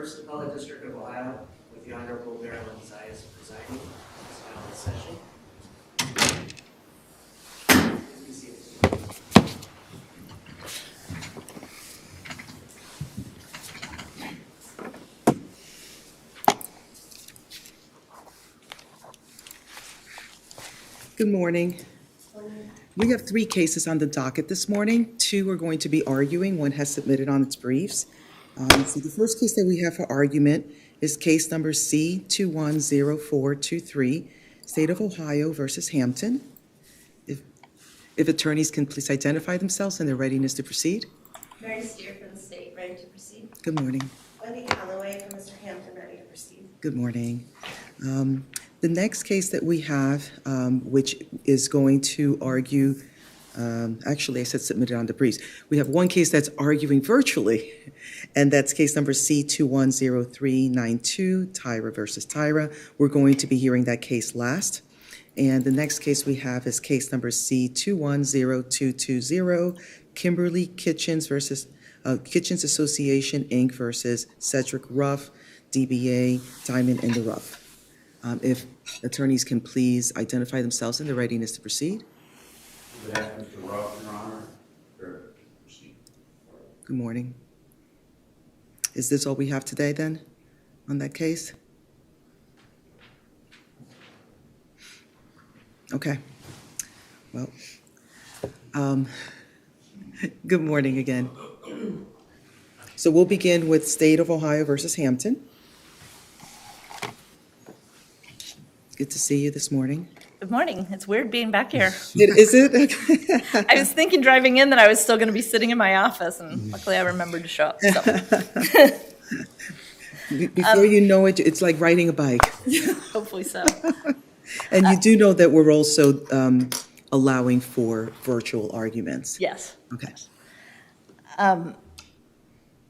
First Appellate District of Ohio, with the Honorable Marilyn Zayas presiding. This final session. Please be seated. Good morning. We have 3 cases on the docket this morning. 2 are going to be arguing. 1 has submitted on its briefs. So the first case that we have for argument is case number C210423, State of Ohio versus Hampton. If attorneys can please identify themselves and their readiness to proceed. Mary Steer from the state, ready to proceed. Good morning. Wendy Calloway from Mr. Hampton, ready to proceed. Good morning. The next case that we have, which is going to argue, actually I said submitted on the briefs. We have 1 case that's arguing virtually, and that's case number C210392, Tyra versus Tyra. We're going to be hearing that case last. And the next case we have is case number C210220, Kimberly Kitchens versus Kitchens Association Inc. versus Cedric Ruff, DBA Diamond in the Rough. If attorneys can please identify themselves and their readiness to proceed. Good afternoon, Mr. Ruff, Your Honor. Proceed. Good morning. Is this all we have today then on that case? Okay. Well, good morning again. So we'll begin with State of Ohio versus Hampton. Good to see you this morning. Good morning. It's weird being back here. Is it? I was thinking driving in that I was still going to be sitting in my office, and luckily I remembered to show up. So. Before you know it, it's like riding a bike. Hopefully so. And you do know that we're also allowing for virtual arguments. Yes. Okay.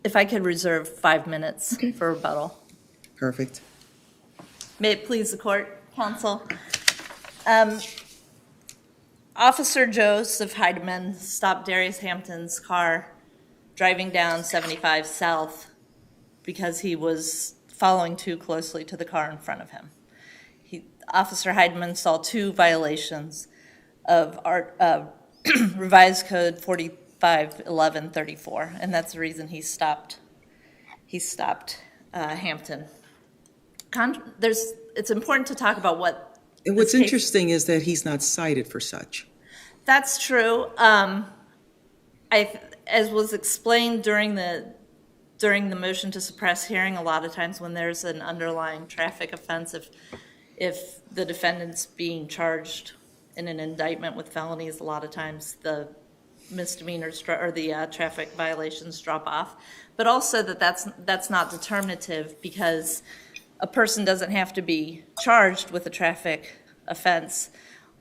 If I could reserve 5 minutes for rebuttal. Perfect. May it please the court, counsel. Officer Joseph Heidemann stopped Darius Hampton's car driving down 75 South because he was following too closely to the car in front of him. Officer Heidemann saw 2 violations of Revised Code 451134, and that's the reason he stopped Hampton. It's important to talk about what. And what's interesting is that he's not cited for such. That's true. As was explained during the motion to suppress hearing, a lot of times when there's an underlying traffic offense, if the defendant's being charged in an indictment with felonies, a lot of times the misdemeanors or the traffic violations drop off. But also that's not determinative, because a person doesn't have to be charged with a traffic offense.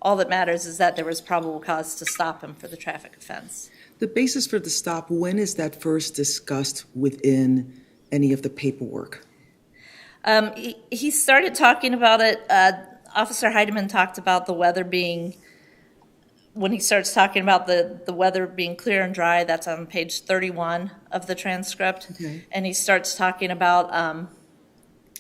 All that matters is that there was probable cause to stop him for the traffic offense. The basis for the stop, when is that first discussed within any of the paperwork? He started talking about it. Officer Heidemann talked about the weather being, when he starts talking about the weather being clear and dry, that's on page 31 of the transcript. Okay. And he starts talking about,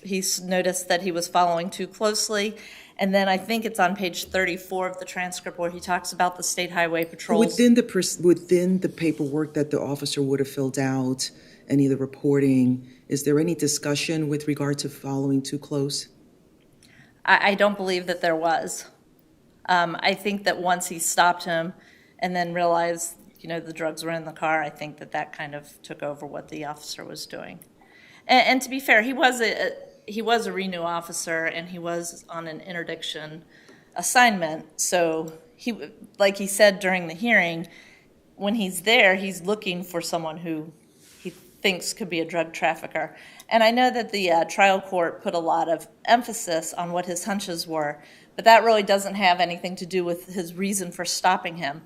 he's noticed that he was following too closely. And then I think it's on page 34 of the transcript where he talks about the state highway patrols. Within the paperwork that the officer would have filled out, any of the reporting, is there any discussion with regard to following too close? I don't believe that there was. I think that once he stopped him and then realized, the drugs were in the car, I think that kind of took over what the officer was doing. And to be fair, he was a Renew officer, and he was on an interdiction assignment. So like he said during the hearing, when he's there, he's looking for someone who he thinks could be a drug trafficker. And I know that the trial court put a lot of emphasis on what his hunches were, but that really doesn't have anything to do with his reason for stopping him.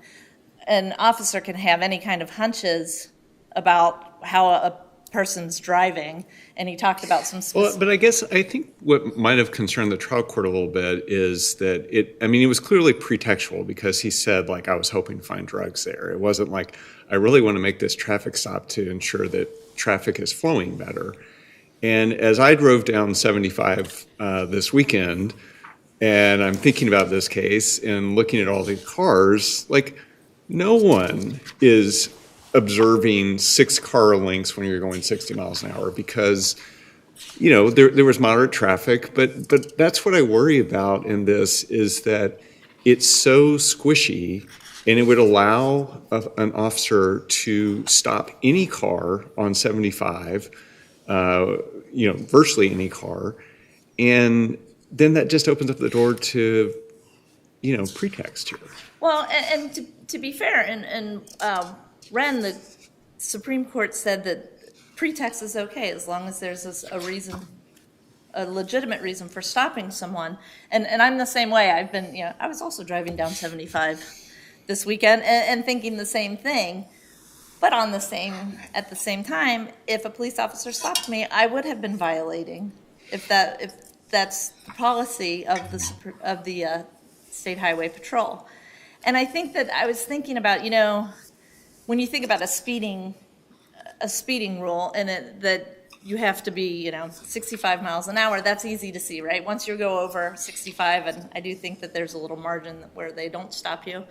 An officer can have any kind of hunches about how a person's driving, and he talked about some specific. Well, but I think what might have concerned the trial court a little bit is that it was clearly pretextual, because he said, I was hoping to find drugs there. It wasn't like, I really want to make this traffic stop to ensure that traffic is flowing better. And as I drove down 75 this weekend, and I'm thinking about this case and looking at all the cars, like no one is observing 6 car lengths when you're going 60 miles an hour because, you know, there was moderate traffic, but that's what I worry about in this is that it's so squishy and it would allow an officer to stop any car on 75, you know, virtually any car, and then that just opens up the door to, you know, pretext here. Well, and to be fair, and Wren, the Supreme Court said that pretext is okay as long as there's a reason, a legitimate reason for stopping someone. And I'm the same way. I've been, you know, I was also driving down 75 this weekend and thinking the same thing. But at the same time, if a police officer stopped me, I would have been violating if that's the policy of the State Highway Patrol. And I think that I was thinking about, you know, when you think about a speeding rule and that you have to be, you know, 65 miles an hour, that's easy to see, right? Once you go over 65, and I do think that there's a little margin where they don't stop you.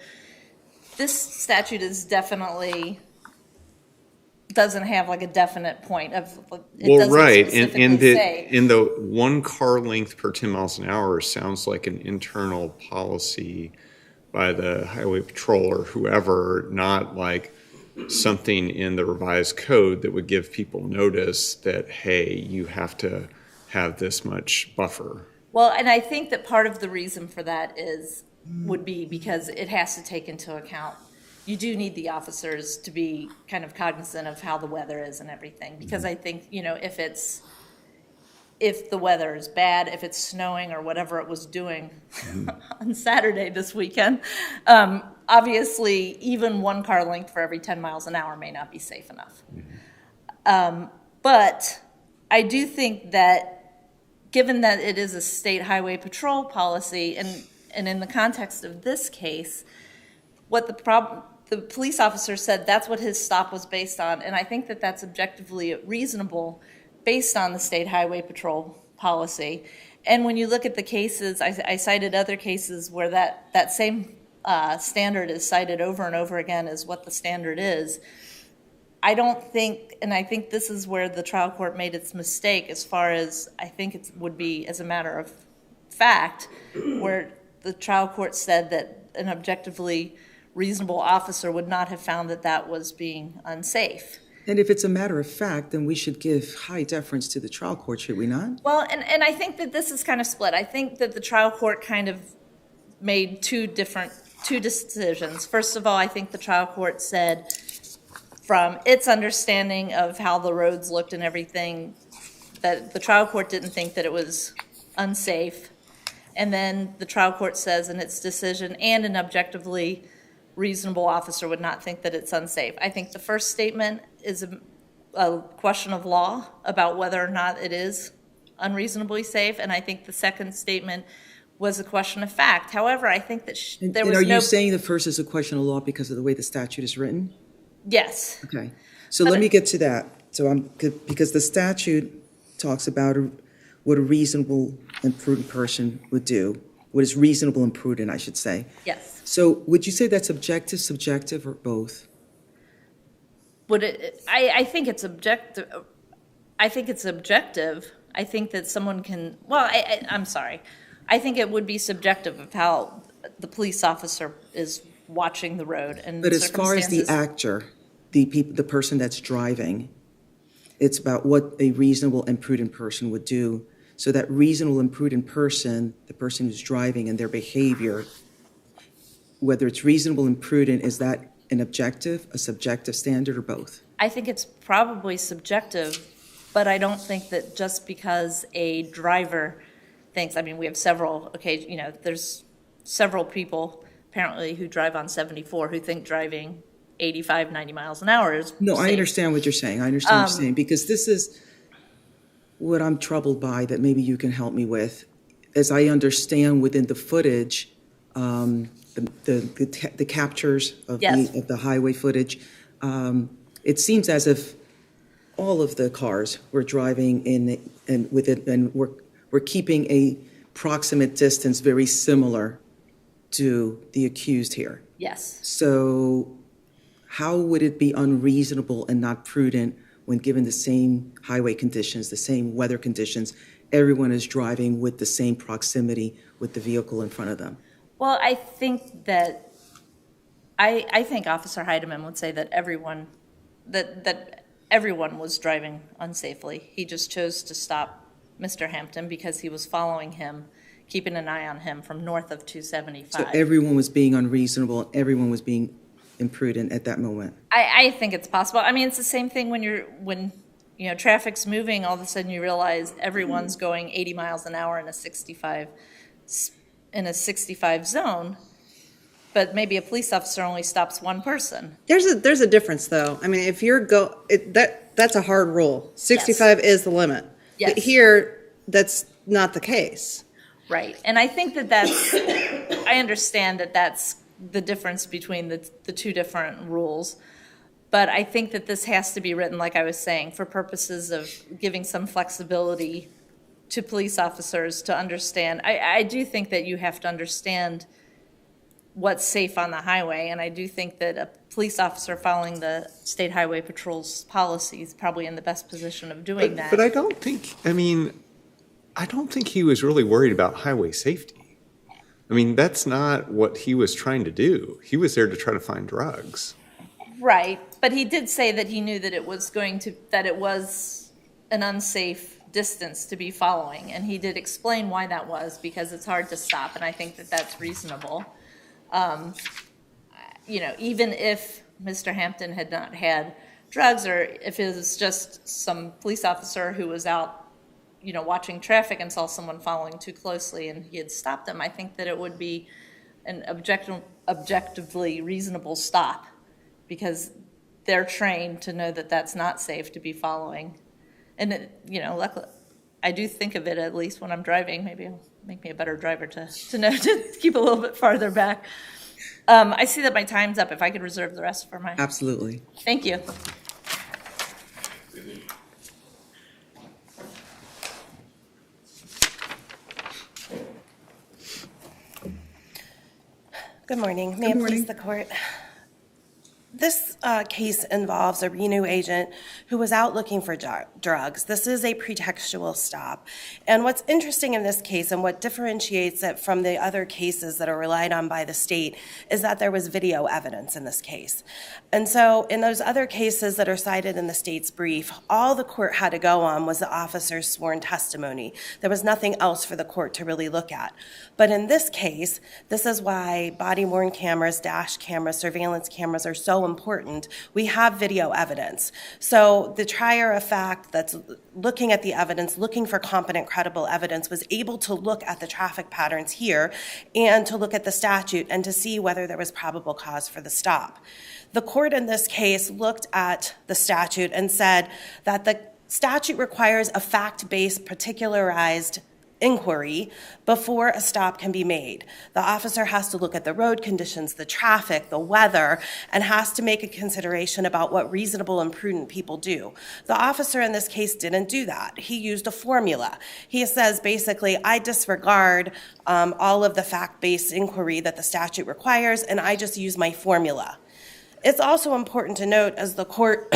This statute is definitely doesn't have like a definite point of it. Well, doesn't right, specifically say. in the 1 car length per 10 miles an hour sounds like an internal policy by the Highway Patrol or whoever, not like something in the revised code that would give people notice that, hey, you have to have this much buffer. Well, and I think that part of the reason for that would be because it has to take into account, you do need the officers to be kind of cognizant of how the weather is and everything. Because I think, you know, if the weather is bad, if it's snowing or whatever it was doing on Saturday this weekend, obviously even 1 car length for every 10 miles an hour may not be safe enough. But I do think that given that it is a state highway patrol policy, and in the context of this case, what the police officer said that's what his stop was based on, and I think that that's objectively reasonable based on the state highway patrol policy. And when you look at the cases, I cited other cases where that same standard is cited over and over again as what the standard is. I don't think, and I think this is where the trial court made its mistake as far as I think it would be as a matter of fact, where the trial court said that an objectively reasonable officer would not have found that was being unsafe. And if it's a matter of fact, then we should give high deference to the trial court, should we not? Well, and I think that this is kind of split. I think that the trial court kind of made two decisions. First of all, I think the trial court said from its understanding of how the roads looked and everything, that the trial court didn't think that it was unsafe. And then the trial court says in its decision, and an objectively reasonable officer would not think that it's unsafe. I think the first statement is a question of law about whether or not it is unreasonably safe, and I think the second statement was a question of fact. However, I think that there was and are you saying the first is a question of law because of the way the statute is written? Yes. Okay. So let me get to that. Because the statute talks about what a reasonable and prudent person would do. What is reasonable and prudent, I should say. Yes. So would you say that's objective, subjective, or both? I think it's objective. I think it's objective. I think that someone can, well, I'm sorry. I think it would be subjective of how the police officer is watching the road and But as far as the actor, the person that's driving, it's about what a reasonable and prudent person would do. So that reasonable and prudent person, the person who's driving and their behavior, whether it's reasonable and prudent, is that an objective, a subjective standard, or both? I think it's probably subjective, but I don't think that just because a driver thinks, I mean, we have several occasions, you know, there's several people apparently who drive on 74 who think driving 85, 90 miles an hour is No, safe. I understand what you're saying. I understand what you're saying, because this is what I'm troubled by that maybe you can help me with. As I understand within the footage, the captures of, Yes. of the highway footage, it seems as if all of the cars were driving and were keeping a proximate distance very similar to the accused here. Yes. So how would it be unreasonable and not prudent when given the same highway conditions, the same weather conditions, everyone is driving with the same proximity with the vehicle in front of them? Well, I think that, I think Officer Heidemann would say that everyone was driving unsafely. He just chose to stop Mr. Hampton because he was following him, keeping an eye on him from north of 275. So everyone was being unreasonable, and everyone was being imprudent at that moment. I think it's possible. I mean, it's the same thing when traffic's moving, all of a sudden you realize everyone's going 80 miles an hour in a 65 zone, but maybe a police officer only stops one person. There's a difference, though. I mean, if you're that's a hard rule. 65 is the limit. Yes. But here, that's not the case. Right. And I think that's, I understand that that's the difference between the two different rules. But I think that this has to be written, like I was saying, for purposes of giving some flexibility to police officers to understand. I do think that you have to understand what's safe on the highway, and I do think that a police officer following the State Highway Patrol's policy is probably in the best position of doing that. But I don't think he was really worried about highway safety. I mean, that's not what he was trying to do. He was there to try to find drugs. Right, but he did say that he knew that it was an unsafe distance to be following, and he did explain why that was, because it's hard to stop, and I think that that's reasonable. Even if Mr. Hampton had not had drugs, or if it was just some police officer who was out, watching traffic and saw someone following too closely and he had stopped them, I think that it would be an objectively reasonable stop, because they're trained to know that that's not safe to be following. And, luckily, I do think of it, at least when I'm driving. Maybe it'll make me a better driver to know to keep a little bit farther back. I see that my time's up. If I could reserve the rest for my... Absolutely. Thank you. Good morning. May it please the court. This case involves a Reno agent who was out looking for drugs. This is a pretextual stop. And what's interesting in this case, and what differentiates it from the other cases that are relied on by the state, is that there was video evidence in this case. And so in those other cases that are cited in the state's brief, all the court had to go on was the officer's sworn testimony. There was nothing else for the court to really look at. But in this case, this is why body-worn cameras, dash cameras, surveillance cameras are so important. We have video evidence. So the trier of fact that's looking at the evidence, looking for competent, credible evidence, was able to look at the traffic patterns here and to look at the statute and to see whether there was probable cause for the stop. The court in this case looked at the statute and said that the statute requires a fact-based, particularized inquiry before a stop can be made. The officer has to look at the road conditions, the traffic, the weather, and has to make a consideration about what reasonable and prudent people do. The officer in this case didn't do that. He used a formula. He says, basically, I disregard all of the fact-based inquiry that the statute requires, and I just use my formula. It's also important to note, as the court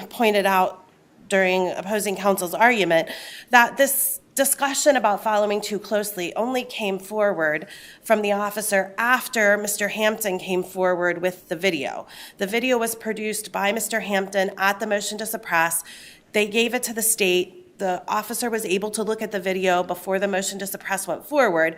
pointed out during opposing counsel's argument, that this discussion about following too closely only came forward from the officer after Mr. Hampton came forward with the video. The video was produced by Mr. Hampton at the motion to suppress. They gave it to the state. The officer was able to look at the video before the motion to suppress went forward.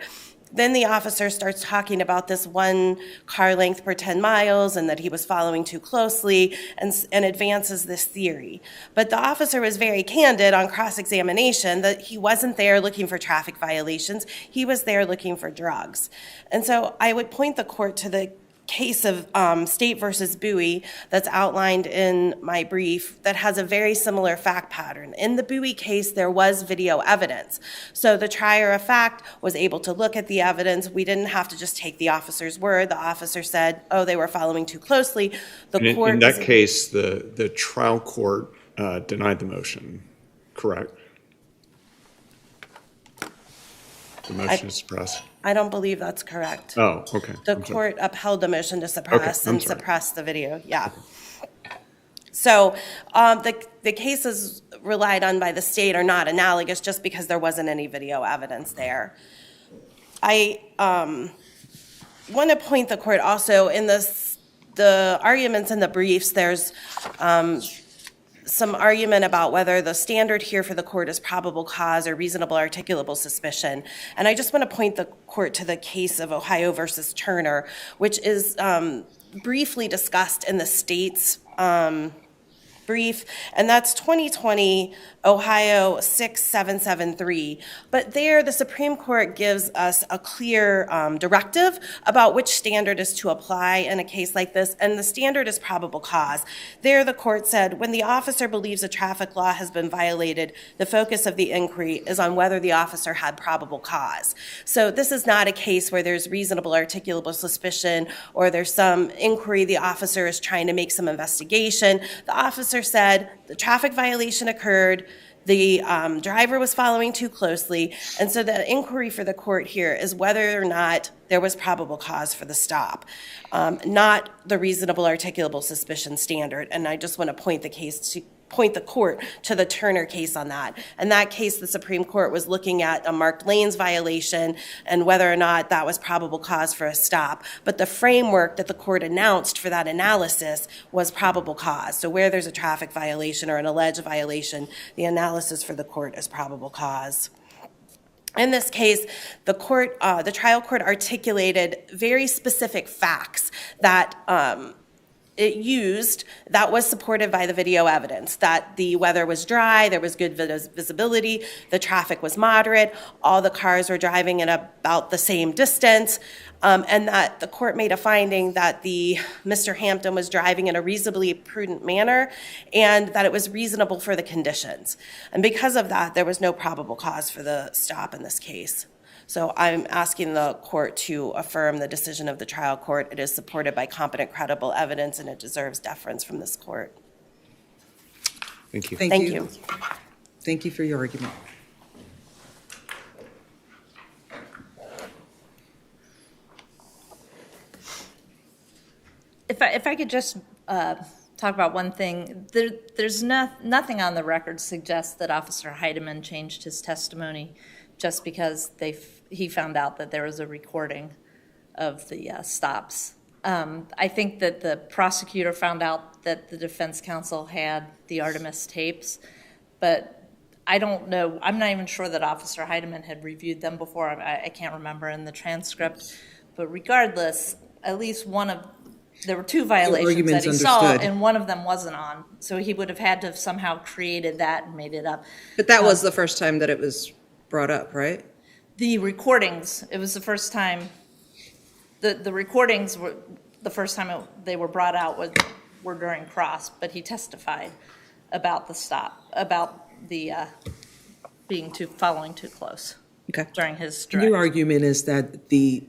Then the officer starts talking about this one car length per 10 miles and that he was following too closely and advances this theory. But the officer was very candid on cross-examination that he wasn't there looking for traffic violations. He was there looking for drugs. And so I would point the court to the case of State versus Bowie that's outlined in my brief that has a very similar fact pattern. In the Bowie case, there was video evidence. So the trier of fact was able to look at the evidence. We didn't have to just take the officer's word. The officer said, oh, they were following too closely. In that case, the trial court denied the motion, correct? The motion to suppress? I don't believe that's correct. Oh, okay. The I'm sorry. court upheld the motion to suppress I'm and sorry. suppressed the video, yeah. So the cases relied on by the state are not analogous just because there wasn't any video evidence there. I want to point the court also in the arguments in the briefs, there's some argument about whether the standard here for the court is probable cause or reasonable articulable suspicion. And I just want to point the court to the case of Ohio versus Turner, which is briefly discussed in the state's brief, and that's 2020 Ohio 6773. But there, the Supreme Court gives us a clear directive about which standard is to apply in a case like this, and the standard is probable cause. There, the court said, when the officer believes a traffic law has been violated, the focus of the inquiry is on whether the officer had probable cause. So this is not a case where there's reasonable articulable suspicion or there's some inquiry, the officer is trying to make some investigation. The officer said the traffic violation occurred, the driver was following too closely, and so the inquiry for the court here is whether or not there was probable cause for the stop, not the reasonable articulable suspicion standard. And I just want to point the court to the Turner case on that. In that case, the Supreme Court was looking at a marked lanes violation and whether or not that was probable cause for a stop. But the framework that the court announced for that analysis was probable cause. So where there's a traffic violation or an alleged violation, the analysis for the court is probable cause. In this case, the trial court articulated very specific facts that it used that was supported by the video evidence, that the weather was dry, there was good visibility, the traffic was moderate, all the cars were driving at about the same distance, and that the court made a finding that Mr. Hampton was driving in a reasonably prudent manner and that it was reasonable for the conditions. And because of that, there was no probable cause for the stop in this case. So I'm asking the court to affirm the decision of the trial court. It is supported by competent, credible evidence, and it deserves deference from this court. Thank you. Thank you. Thank you for your argument. If I could just talk about one thing, there's nothing on the record suggests that Officer Heidemann changed his testimony just because he found out that there was a recording of the stops. I think that the prosecutor found out that the defense counsel had the Artemis tapes, but I don't know. I'm not even sure that Officer Heidemann had reviewed them before. I can't remember in the transcript. But regardless, at least there were two violations that he saw, and one of them wasn't on. So he would have had to have somehow created that and made it up. But that was the first time that it was brought up, right? The recordings, it was the first time, the recordings were, the first time they were brought out were during cross, but he testified about the stop, about the following too close. Okay. During his Your direct. argument is that the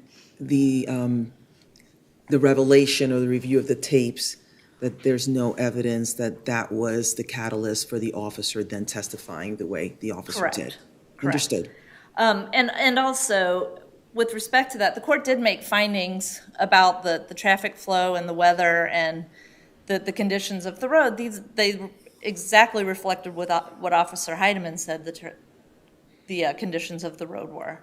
revelation or the review of the tapes, that there's no evidence that was the catalyst for the officer then testifying the way the officer Correct. did. Correct. Understood. And also, with respect to that, the court did make findings about the traffic flow and the weather and the conditions of the road. They exactly reflected what Officer Heidemann said the conditions of the road were.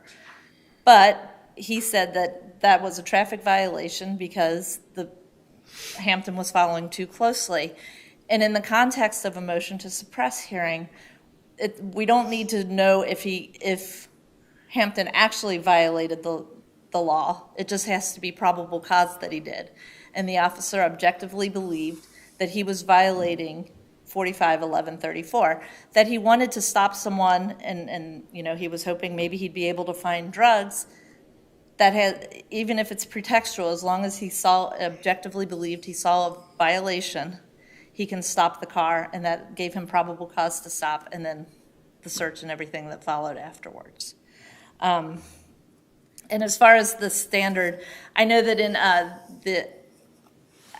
But he said that was a traffic violation because the Hampton was following too closely. And in the context of a motion to suppress hearing, we don't need to know if Hampton actually violated the law. It just has to be probable cause that he did. And the officer objectively believed that he was violating 45-11-34, that he wanted to stop someone and he was hoping maybe he'd be able to find drugs that had, even if it's pretextual, as long as he objectively believed he saw a violation, he can stop the car, and that gave him probable cause to stop, and then the search and everything that followed afterwards. And as far as the standard, I know that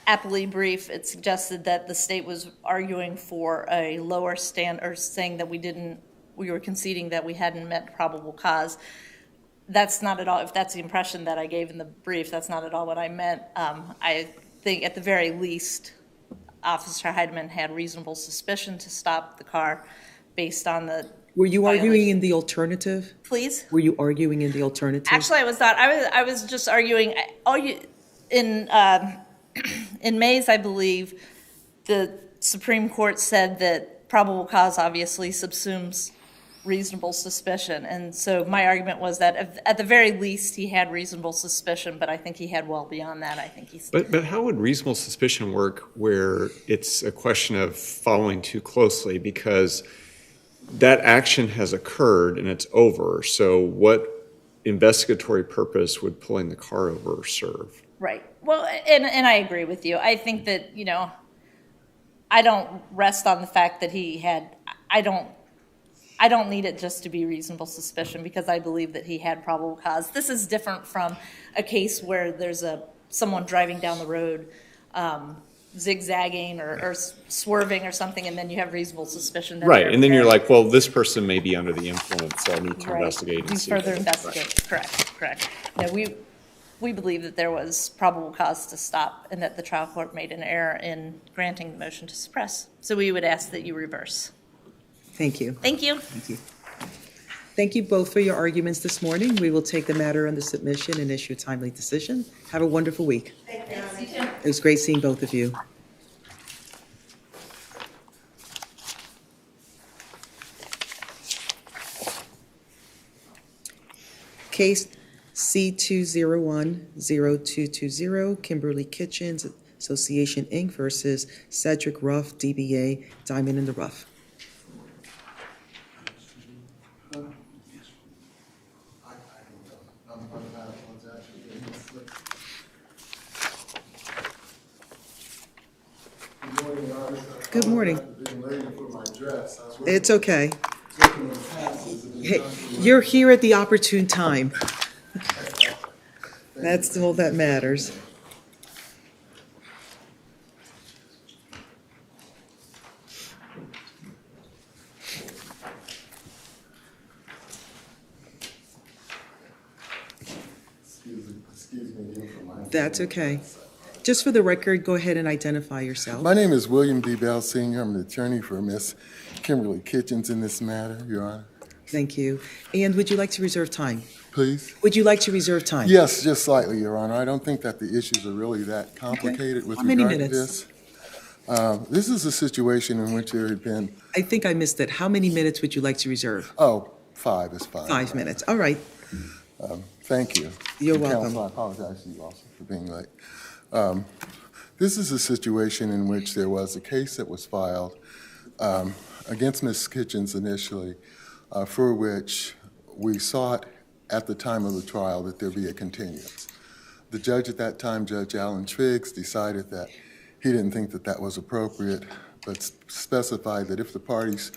appellee brief, it suggested that the state was arguing for a lower or saying that we were conceding that we hadn't met probable cause. That's not at all, if that's the impression that I gave in the brief, that's not at all what I meant. I think at the very least, Officer Heidemann had reasonable suspicion to stop the car based on the Were you arguing violation. in the alternative? Please? Were you arguing in the alternative? Actually, I was not. I was just arguing. In Mays, I believe, the Supreme Court said that probable cause obviously subsumes reasonable suspicion, and so my argument was that at the very least he had reasonable suspicion, but I think he had well beyond that. I think he's. But how would reasonable suspicion work where it's a question of following too closely? Because that action has occurred and it's over. So what investigatory purpose would pulling the car over serve? Right. Well, and I agree with you. I think that, I don't rest on the fact that he had, I don't need it just to be reasonable suspicion because I believe that he had probable cause. This is different from a case where there's someone driving down the road, zigzagging or swerving or something, and then you have reasonable suspicion. That Right, and then you're like, well, this person may be under the influence, so I need to Right. investigate and Do see. further Right. investigate. Correct. No, we believe that there was probable cause to stop and that the trial court made an error in granting the motion to suppress. So we would ask that you reverse. Thank you. Thank you. Thank you both for your arguments this morning. We will take the matter under submission and issue a timely decision. Have a wonderful week. It was great seeing both of you. Case C2010220, Kimberly Kitchens Association, Inc. versus Cedric Ruff, DBA Diamond in the Rough. Good morning. It's okay. Hey, you're here at the opportune time. That's all that matters. That's okay. Just for the record, go ahead and identify yourself. My name is William D. Bell, Sr. I'm an attorney for Miss Kimberly Kitchens in this matter, Your Honor. Thank you. And would you like to reserve time? Please? Would you like to reserve time? Yes, just slightly, Your Honor. I don't think that the issues are really that complicated with How many regard to minutes? this. This is a situation in which there had been, I think I missed it. How many minutes would you like to reserve? 5 is fine. 5 minutes. All right. Thank you. You're And welcome. Counsel, I apologize to you also for being late. This is a situation in which there was a case that was filed against Ms. Kitchens initially, for which we sought at the time of the trial that there be a continuance. The judge at that time, Judge Alan Triggs, decided that he didn't think that that was appropriate, but specified that if the parties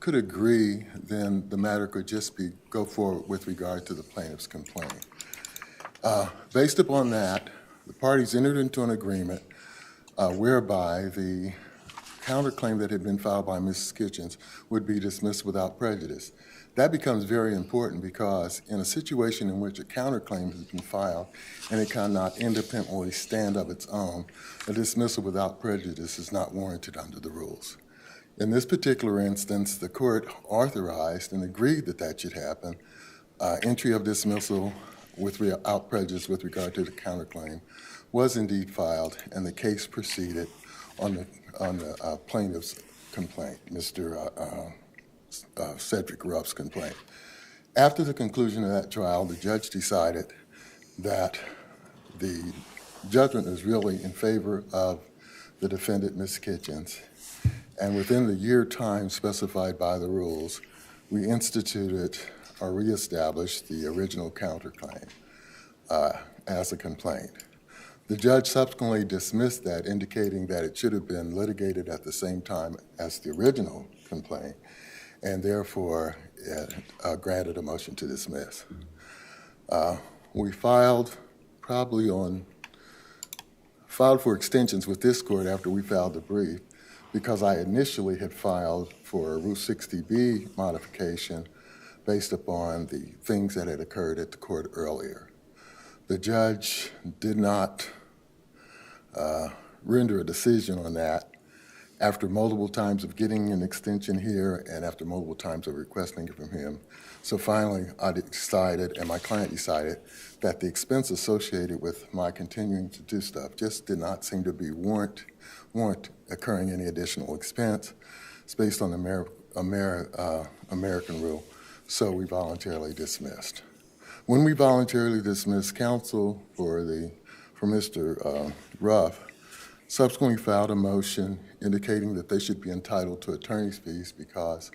could agree, then the matter could just go forward with regard to the plaintiff's complaint. Based upon that, the parties entered into an agreement whereby the counterclaim that had been filed by Ms. Kitchens would be dismissed without prejudice. That becomes very important because in a situation in which a counterclaim has been filed and it cannot independently stand of its own, a dismissal without prejudice is not warranted under the rules. In this particular instance, the court authorized and agreed that that should happen. Entry of dismissal without prejudice with regard to the counterclaim was indeed filed, and the case proceeded on the plaintiff's complaint, Mr. Cedric Ruff's complaint. After the conclusion of that trial, the judge decided that the judgment was really in favor of the defendant, Ms. Kitchens, and within the year time specified by the rules, we instituted or reestablished the original counterclaim as a complaint. The judge subsequently dismissed that, indicating that it should have been litigated at the same time as the original complaint, and therefore granted a motion to dismiss. We filed probably on filed for extensions with this court after we filed the brief because I initially had filed for a Rule 60B modification based upon the things that had occurred at the court earlier. The judge did not render a decision on that after multiple times of getting an extension here and after multiple times of requesting it from him. So finally, I decided, and my client decided, that the expense associated with my continuing to do stuff just did not seem to be warrant occurring any additional expense. It's based on the American rule. So we voluntarily dismissed. When we voluntarily dismissed, counsel for Mr. Ruff subsequently filed a motion indicating that they should be entitled to attorney's fees because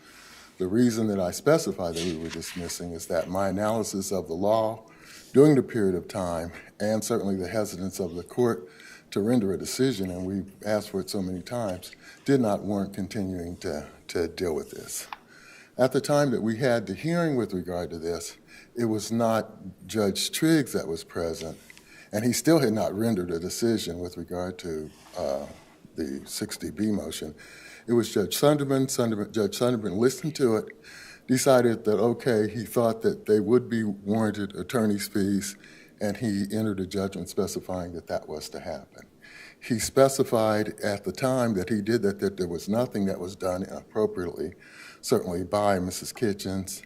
the reason that I specified that we were dismissing is that my analysis of the law during the period of time and certainly the hesitance of the court to render a decision, and we asked for it so many times, did not warrant continuing to deal with this. At the time that we had the hearing with regard to this, it was not Judge Triggs that was present, and he still had not rendered a decision with regard to the 60B motion. It was Judge Sunderman. Judge Sunderman listened to it, decided that, okay, he thought that they would be warranted attorney's fees, and he entered a judgment specifying that that was to happen. He specified at the time that he did that there was nothing that was done inappropriately, certainly by Mrs. Kitchens,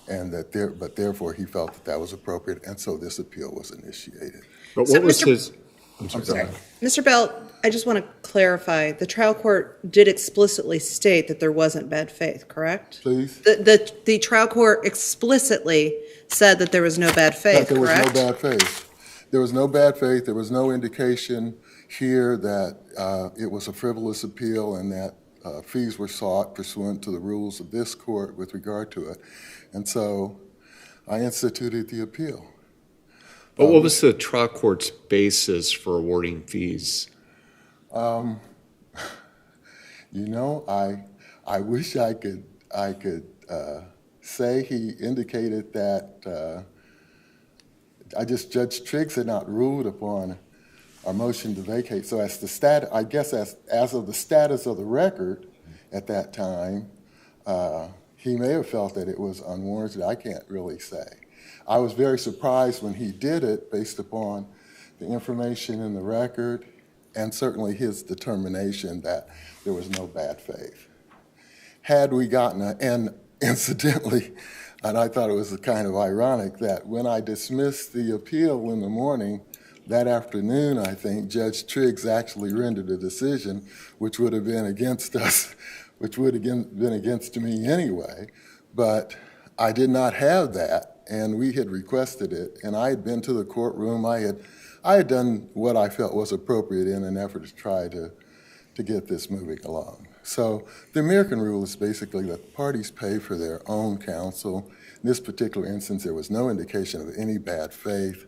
and that but therefore he felt that that was appropriate, and so this appeal was initiated. But So what was Mr. his? I'm sorry. Mr. Belt, I just want to clarify, the trial court did explicitly state that there wasn't bad faith, correct? Please? The trial court explicitly said that there was no bad faith, That there was no correct? bad faith. There was no bad faith. There was no indication here that it was a frivolous appeal and that fees were sought pursuant to the rules of this court with regard to it. And so I instituted the appeal. But what was the trial court's basis for awarding fees? You know, I wish I could say he indicated that Judge Triggs had not ruled upon our motion to vacate. So as the I guess as of the status of the record at that time, he may have felt that it was unwarranted. I can't really say. I was very surprised when he did it based upon the information in the record and certainly his determination that there was no bad faith. Had we gotten and incidentally, and I thought it was kind of ironic that when I dismissed the appeal in the morning, that afternoon, I think, Judge Triggs actually rendered a decision which would have been against us, which would have been against me anyway, but I did not have that. And we had requested it, and I had been to the courtroom. I had done what I felt was appropriate in an effort to try to get this moving along. So the American rule is basically that parties pay for their own counsel. In this particular instance, there was no indication of any bad faith.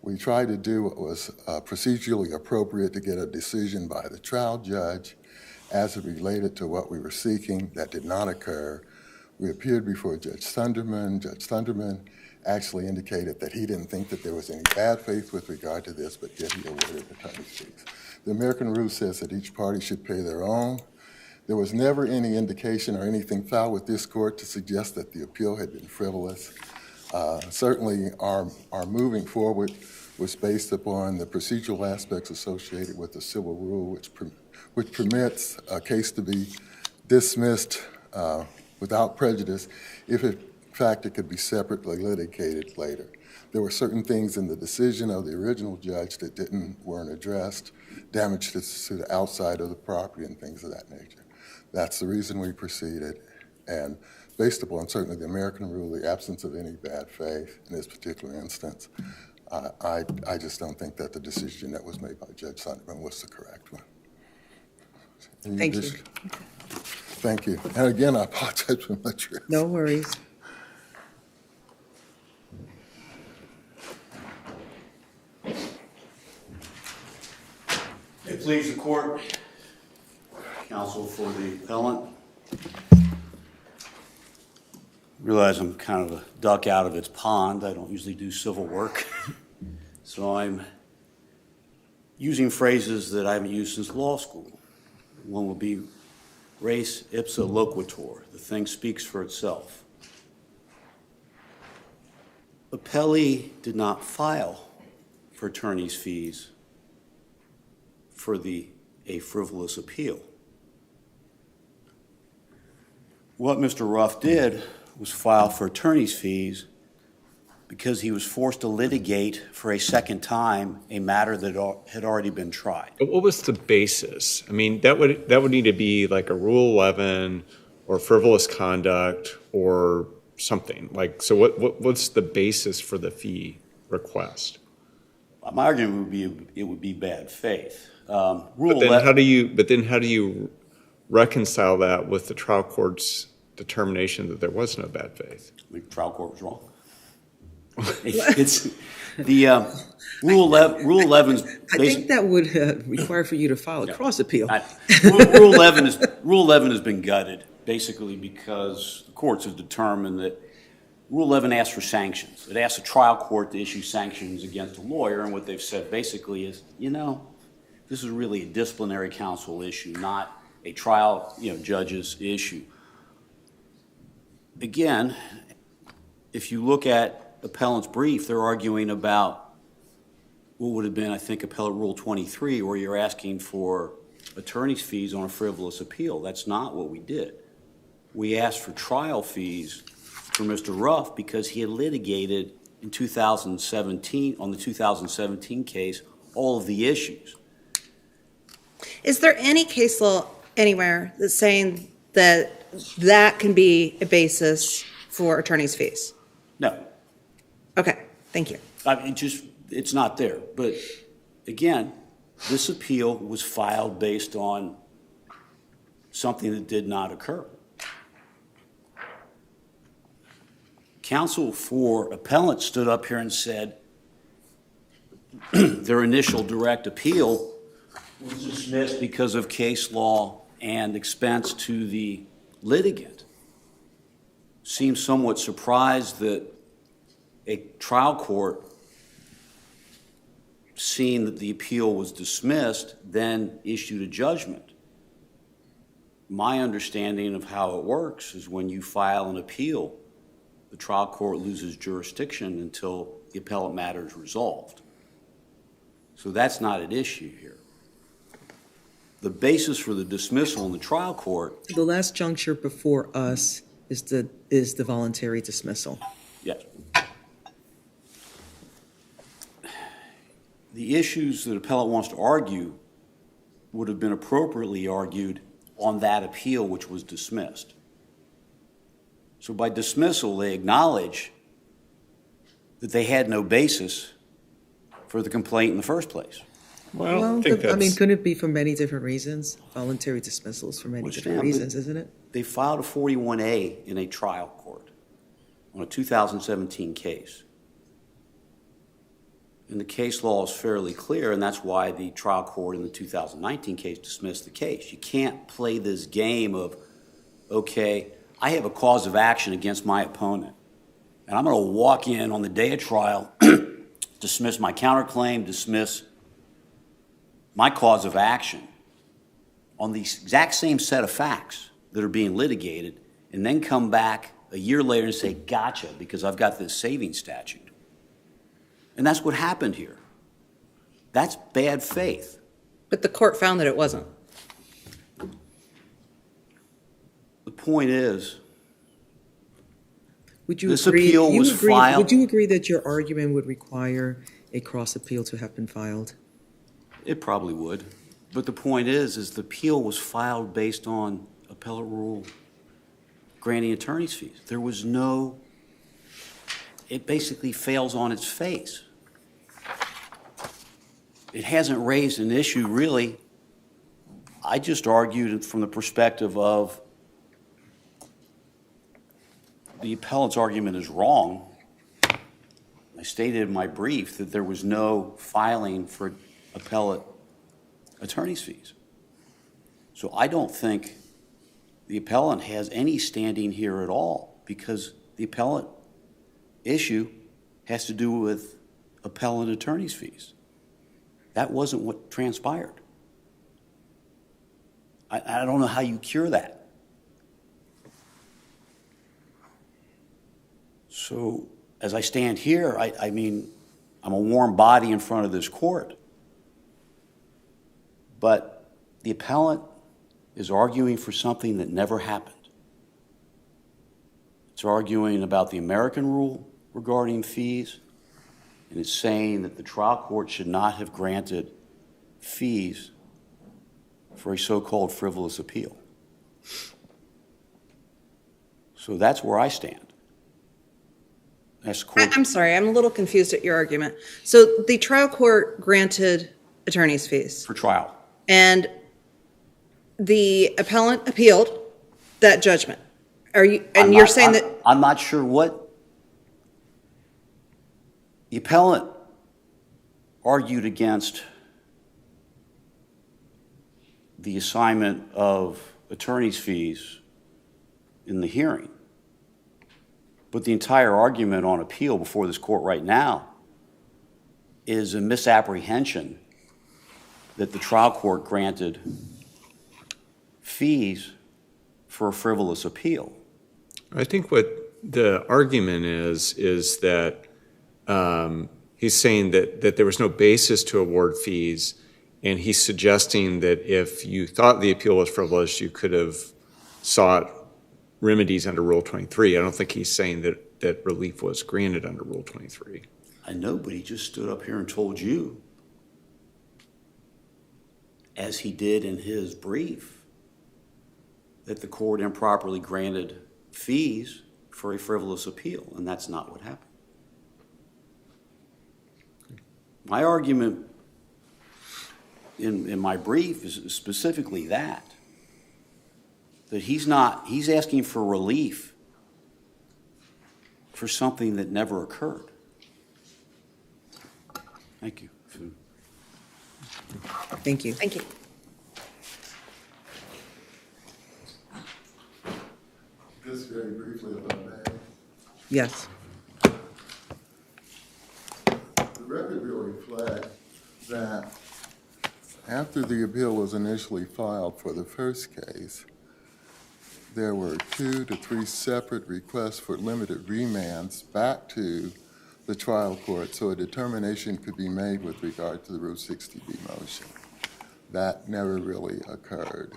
We tried to do what was procedurally appropriate to get a decision by the trial judge as it related to what we were seeking. That did not occur. We appeared before Judge Sunderman. Judge Sunderman actually indicated that he didn't think that there was any bad faith with regard to this, but yet he awarded attorney's fees. The American rule says that each party should pay their own. There was never any indication or anything filed with this court to suggest that the appeal had been frivolous. Certainly, our moving forward was based upon the procedural aspects associated with the civil rule, which permits a case to be dismissed without prejudice if, in fact, it could be separately litigated later. There were certain things in the decision of the original judge that weren't addressed, damage to the outside of the property and things of that nature. That's the reason we proceeded, and based upon certainly the American rule, the absence of any bad faith in this particular instance, I just don't think that the decision that was made by Judge Sunderman was the correct one. Thank you. Thank you. And again, I apologize for my trip. No worries. It please the court, counsel for the appellant. Realize I'm kind of a duck out of its pond. I don't usually do civil work. So I'm using phrases that I haven't used since law school. One would be res ipsa loquitur. The thing speaks for itself. Appellee did not file for attorney's fees for a frivolous appeal. What Mr. Ruff did was file for attorney's fees because he was forced to litigate for a second time a matter that had already been tried. But what was the basis? I mean, that would need to be like a Rule 11 or frivolous conduct or something. Like, so what's the basis for the fee request? My argument would be it would be bad faith. But then how do you reconcile that with the trial court's determination that there was no bad faith? The trial court was wrong. It's the Rule 11's I think that would require for you to file a cross appeal. Rule 11 has been gutted basically because the courts have determined that Rule 11 asks for sanctions. It asks a trial court to issue sanctions against a lawyer, and what they've said basically is, this is really a disciplinary counsel issue, not a trial, judge's issue. Again, if you look at appellant's brief, they're arguing about what would have been, I think, Appellate Rule 23, where you're asking for attorney's fees on a frivolous appeal. That's not what we did. We asked for trial fees for Mr. Ruff because he had litigated in 2017, on the 2017 case, all of the issues. Is there any case law anywhere that's saying that that can be a basis for attorney's fees? No. Okay, thank you. It's not there. But again, this appeal was filed based on something that did not occur. Counsel for appellant stood up here and said their initial direct appeal was dismissed because of case law and expense to the litigant. Seems somewhat surprised that a trial court, seeing that the appeal was dismissed, then issued a judgment. My understanding of how it works is when you file an appeal, the trial court loses jurisdiction until the appellate matter is resolved. So that's not at issue here. The basis for the dismissal in the trial court. The last juncture before us is the voluntary dismissal. Yes. The issues that appellant wants to argue would have been appropriately argued on that appeal which was dismissed. So by dismissal, they acknowledge that they had no basis for the complaint in the first place. Well, couldn't it be for many different reasons? Voluntary dismissals for many different reasons, isn't it? They filed a 41A in a trial court on a 2017 case. And the case law is fairly clear, and that's why the trial court in the 2019 case dismissed the case. You can't play this game of, okay, I have a cause of action against my opponent, and I'm going to walk in on the day of trial, dismiss my counterclaim, dismiss my cause of action on the exact same set of facts that are being litigated, and then come back a year later and say, gotcha, because I've got this saving statute. And that's what happened here. That's bad faith. But the court found that it wasn't. The point is, Would you this agree, appeal was filed. Would you agree that your argument would require a cross appeal to have been filed? It probably would. But the point is the appeal was filed based on appellate rule granting attorney's fees. There was no, it basically fails on its face. It hasn't raised an issue, really. I just argued from the perspective of the appellant's argument is wrong. I stated in my brief that there was no filing for appellate attorney's fees. So I don't think the appellant has any standing here at all, because the appellant issue has to do with appellant attorney's fees. That wasn't what transpired. I don't know how you cure that. So as I stand here, I mean, I'm a warm body in front of this court. But the appellant is arguing for something that never happened. It's arguing about the American rule regarding fees, and it's saying that the trial court should not have granted fees for a so-called frivolous appeal. So that's where I stand. That's court. I'm sorry, I'm a little confused at your argument. So the trial court granted attorney's fees, For trial. and the appellant appealed that judgment. Are you, and you're saying that, I'm not sure what. The appellant argued against the assignment of attorney's fees in the hearing. But the entire argument on appeal before this court right now is a misapprehension that the trial court granted fees for a frivolous appeal. I think what the argument is that he's saying that there was no basis to award fees, and he's suggesting that if you thought the appeal was frivolous, you could have sought remedies under Rule 23. I don't think he's saying that relief was granted under Rule 23. I know, but he just stood up here and told you, as he did in his brief, that the court improperly granted fees for a frivolous appeal, and that's not what happened. My argument in my brief is specifically that he's asking for relief for something that never occurred. Thank you. Thank you. thank you. Just very briefly, if I may. Yes. The record will reflect that after the appeal was initially filed for the first case, there were 2 to 3 separate requests for limited remands back to the trial court so a determination could be made with regard to the Rule 60B motion. That never really occurred.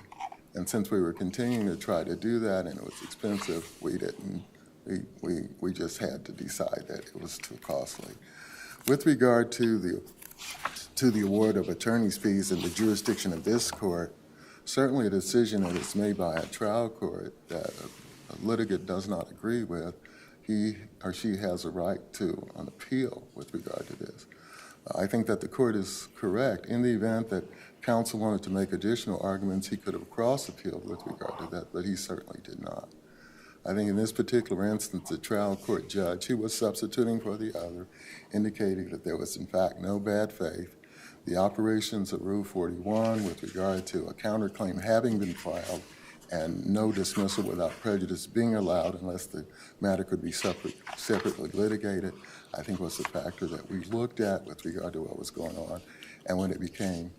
And since we were continuing to try to do that and it was expensive, we didn't. We just had to decide that it was too costly. With regard to the award of attorney's fees in the jurisdiction of this court, certainly a decision that is made by a trial court that a litigant does not agree with, he or she has a right to an appeal with regard to this. I think that the court is correct. In the event that counsel wanted to make additional arguments, he could have cross-appealed with regard to that, but he certainly did not. I think in this particular instance, the trial court judge, who was substituting for the other, indicating that there was in fact no bad faith. The operations of Rule 41 with regard to a counterclaim having been filed and no dismissal without prejudice being allowed unless the matter could be separately litigated, I think was a factor that we looked at with regard to what was going on. And when it became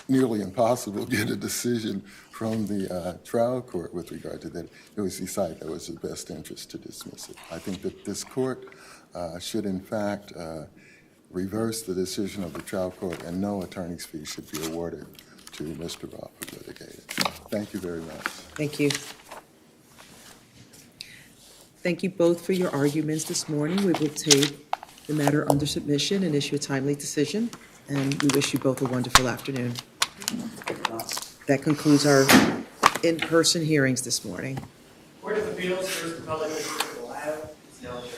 nearly impossible to get a decision from the trial court with regard to that, it was decided that it was the best interest to dismiss it. I think that this court should in fact reverse the decision of the trial court and no attorney's fees should be awarded to Mr. Roth who litigated. Thank you very much. Thank you. Thank you both for your arguments this morning. We will take the matter under submission and issue a timely decision, and we wish you both a wonderful afternoon. That concludes our in-person hearings this morning. Court of Appeals, First Appellate District of Ohio, is now adjourned.